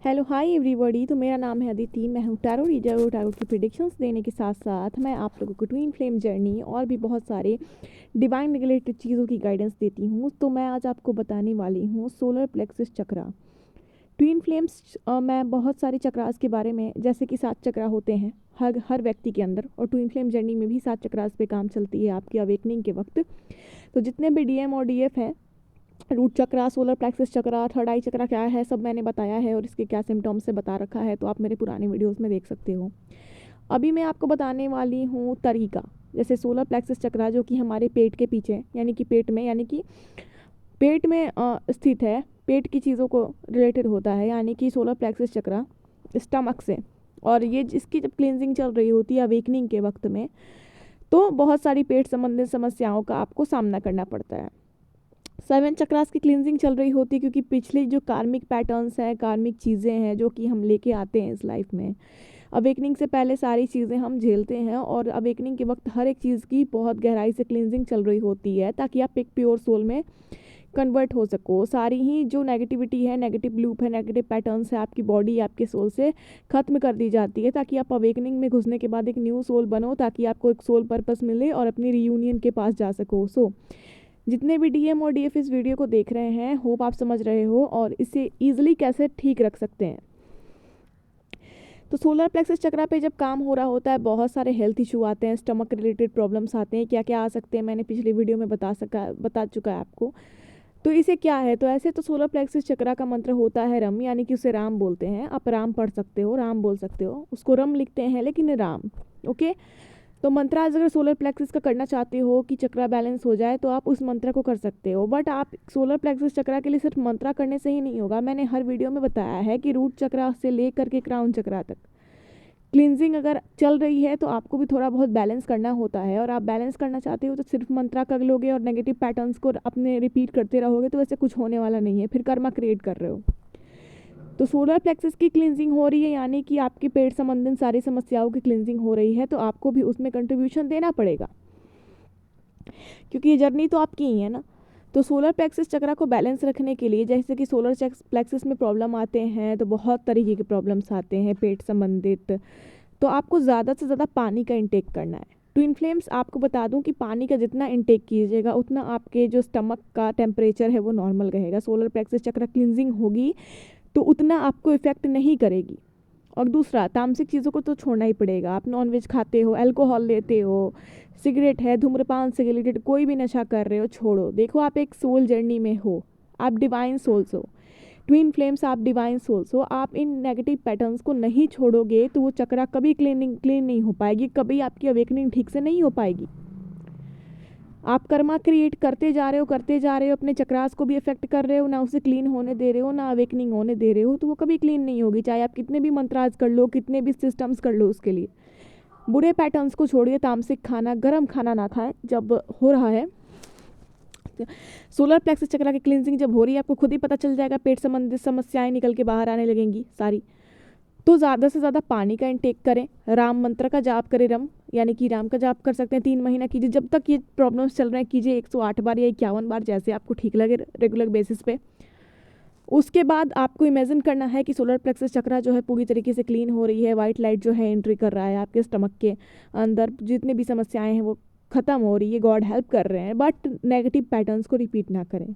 Hello hi everybody. तो मेरा नाम है अदिति। मैं हूँ टैरो रीडर और टैरो की प्रेडिक्शंस देने के साथ साथ मैं आप लोगों को ट्विन फ्लेम जर्नी और भी बहुत सारे डिवाइन रिलेटेड चीज़ों की गाइडेंस देती हूँ। तो मैं आज आपको बताने वाली हूँ सोलर प्लेक्सस चक्रा, ट्विन फ्लेम्स। मैं बहुत सारे चक्रास के बारे में, जैसे कि 7 चक्रा होते हैं हर व्यक्ति के अंदर, और ट्विन फ्लेम जर्नी में भी 7 चक्रास पे काम चलती है आपकी अवेकनिंग के वक्त। तो जितने भी डीएम और डीएफ हैं, रूट चक्रा, सोलर प्लेक्सस चक्रा, थर्ड आई चक्रा क्या है, सब मैंने बताया है और इसके क्या सिम्टम्स से बता रखा है, तो आप मेरे पुराने वीडियोस में देख सकते हो। अभी मैं आपको बताने वाली हूँ तरीका। जैसे सोलर प्लेक्सस चक्रा जो कि हमारे पेट के पीछे यानी कि पेट में स्थित है, पेट की चीज़ों को रिलेटेड होता है, यानी कि सोलर प्लेक्सस चक्रा स्टमक से। और ये इसकी जब क्लिनजिंग चल रही होती है अवेकनिंग के वक्त में, तो बहुत सारी पेट संबंधित समस्याओं का आपको सामना करना पड़ता है। 7 चक्रास की क्लिनजिंग चल रही होती है, क्योंकि पिछले जो कार्मिक पैटर्न्स हैं, कार्मिक चीज़ें हैं जो कि हम लेके आते हैं इस लाइफ में, अवेकनिंग से पहले सारी चीज़ें हम झेलते हैं, और अवेकनिंग के वक्त हर एक चीज़ की बहुत गहराई से क्लिनजिंग चल रही होती है, ताकि आप एक प्योर सोल में कन्वर्ट हो सको। सारी ही जो नेगेटिविटी है, नेगेटिव लूप है, नेगेटिव पैटर्न्स है, आपकी बॉडी, आपके सोल से ख़त्म कर दी जाती है, ताकि आप अवेकनिंग में घुसने के बाद एक न्यू सोल बनो, ताकि आपको एक सोल पर्पस मिले और अपनी रीयूनियन के पास जा सको। जितने भी डीएम और डीएफ इस वीडियो को देख रहे हैं, होप आप समझ रहे हो और इसे ईजिली कैसे ठीक रख सकते हैं। तो सोलर प्लेक्सस चक्रा पे जब काम हो रहा होता है, बहुत सारे हेल्थ इशू आते हैं, स्टमक रिलेटेड प्रॉब्लम्स आते हैं, क्या क्या आ सकते हैं मैंने पिछली वीडियो में बता चुका है आपको। तो इसे क्या है, तो ऐसे तो सोलर प्लेक्सस चक्रा का मंत्र होता है रम, यानी कि उसे राम बोलते हैं। आप राम पढ़ सकते हो, राम बोल सकते हो, उसको रम लिखते हैं लेकिन राम। ओके, तो मंत्राज अगर सोलर प्लेक्सस का करना चाहते हो कि चक्रा बैलेंस हो जाए, तो आप उस मंत्र को कर सकते हो। बट आप सोलर प्लेक्सस चक्रा के लिए सिर्फ मंत्रा करने से ही नहीं होगा। मैंने हर वीडियो में बताया है कि रूट चक्रा से लेकर के क्राउन चक्रा तक क्लिनजिंग अगर चल रही है, तो आपको भी थोड़ा बहुत बैलेंस करना होता है। और आप बैलेंस करना चाहते हो तो सिर्फ मंत्रा कर लोगे और नेगेटिव पैटर्न्स को अपने रिपीट करते रहोगे, तो वैसे कुछ होने वाला नहीं है, फिर कर्मा क्रिएट कर रहे हो। तो सोलर प्लेक्सस की क्लिनजिंग हो रही है, यानी कि आपके पेट संबंधित सारी समस्याओं की क्लिनजिंग हो रही है, तो आपको भी उसमें कंट्रीब्यूशन देना पड़ेगा, क्योंकि ये जर्नी तो आपकी ही है ना। तो सोलर प्लेक्सस चक्रा को बैलेंस रखने के लिए, जैसे कि सोलर प्लेक्सस में प्रॉब्लम आते हैं, तो बहुत तरीके के प्रॉब्लम्स आते हैं पेट संबंधित, तो आपको ज़्यादा से ज़्यादा पानी का इंटेक करना है। ट्विन फ्लेम्स, आपको बता दूं कि पानी का जितना इंटेक कीजिएगा, उतना आपके जो स्टमक का टेम्परेचर है वो नॉर्मल रहेगा। सोलर प्लेक्सस चक्रा क्लिनजिंग होगी तो उतना आपको इफ़ेक्ट नहीं करेगी। और दूसरा, तामसिक चीज़ों को तो छोड़ना ही पड़ेगा। आप नॉनवेज खाते हो, अल्कोहल लेते हो, सिगरेट है, धूम्रपान से रिलेटेड कोई भी नशा कर रहे हो, छोड़ो। देखो, आप एक सोल जर्नी में हो, आप डिवाइन सोल्स हो, ट्विन फ्लेम्स, आप डिवाइन सोल्स हो। आप इन नेगेटिव पैटर्न्स को नहीं छोड़ोगे तो वो चक्रा कभी क्लीन नहीं हो पाएगी, कभी आपकी अवेकनिंग ठीक से नहीं हो पाएगी। आप कर्मा क्रिएट करते जा रहे हो, अपने चक्रास को भी इफेक्ट कर रहे हो, ना उसे क्लीन होने दे रहे हो, ना अवेकनिंग होने दे रहे हो, तो वो कभी क्लीन नहीं होगी, चाहे आप कितने भी मंत्राज कर लो, कितने भी सिस्टम्स कर लो उसके लिए। बुरे पैटर्न्स को छोड़िए, तामसिक खाना, गर्म खाना ना खाएं जब हो रहा है। सोलर प्लेक्सस चक्रा की क्लिनजिंग जब हो रही है, आपको खुद ही पता चल जाएगा, पेट संबंधित समस्याएं निकल के बाहर आने लगेंगी सारी। तो ज़्यादा से ज़्यादा पानी का इंटेक करें, राम मंत्र का जाप करें, रम यानी कि राम का जाप कर सकते हैं, 3 महीना कीजिए, जब तक ये प्रॉब्लम्स चल रहे हैं कीजिए, 108 बार या 51 बार, जैसे आपको ठीक लगे रेगुलर बेसिस पे। उसके बाद आपको इमेजिन करना है कि सोलर प्लेक्सस चक्रा जो है पूरी तरीके से क्लीन हो रही है, वाइट लाइट जो है एंट्री कर रहा है आपके स्टमक के अंदर, जितने भी समस्याएं हैं वो ख़त्म हो रही है, गॉड हेल्प कर रहे हैं। बट नेगेटिव पैटर्न्स को रिपीट ना करें।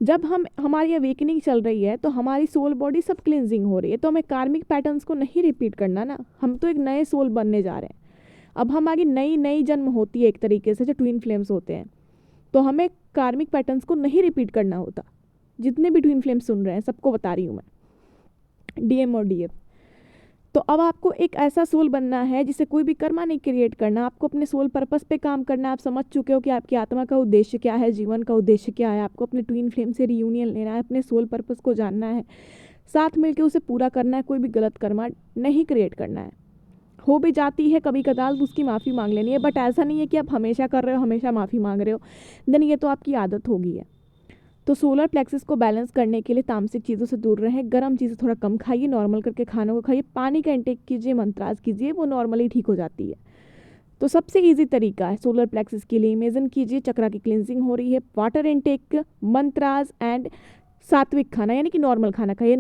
जब हमारी अवेकनिंग चल रही है, तो हमारी सोल बॉडी सब क्लिनजिंग हो रही है, तो हमें कार्मिक पैटर्न्स को नहीं रिपीट करना ना। हम तो एक नए सोल बनने जा रहे हैं। अब हमारी नई जन्म होती है एक तरीके से, जो ट्विन फ्लेम्स होते हैं, तो हमें कार्मिक पैटर्न्स को नहीं रिपीट करना होता। जितने भी ट्विन फ्लेम्स सुन रहे हैं सबको बता रही हूँ मैं, डीएम और डीएफ। तो अब आपको एक ऐसा सोल बनना है जिसे कोई भी कर्मा नहीं क्रिएट करना। आपको अपने सोल पर्पस पे काम करना है। आप समझ चुके हो कि आपकी आत्मा का उद्देश्य क्या है, जीवन का उद्देश्य क्या है। आपको अपने ट्विन फ्लेम से रियूनियन लेना है, अपने सोल पर्पस को जानना है, साथ मिलकर उसे पूरा करना है। कोई भी गलत कर्मा नहीं क्रिएट करना है। हो भी जाती है कभी कदाल तो उसकी माफ़ी मांग लेनी है, बट ऐसा नहीं है कि आप हमेशा कर रहे हो, हमेशा माफ़ी मांग रहे हो, देन ये तो आपकी आदत हो गई है। तो सोलर प्लेक्सस को बैलेंस करने के लिए तामसिक चीज़ों से दूर रहें, गर्म चीज़ें थोड़ा कम खाइए, नॉर्मल करके खानों को खाइए, पानी का इंटेक कीजिए, मंत्राज कीजिए, वो नॉर्मली ठीक हो जाती है। तो सबसे इजी तरीका है सोलर प्लेक्सस के लिए, इमेजिन कीजिए चक्रा की क्लिनजिंग हो रही है, वाटर इंटेक, मंत्राज एंड सात्विक खाना यानी कि नॉर्मल खाना खाइए।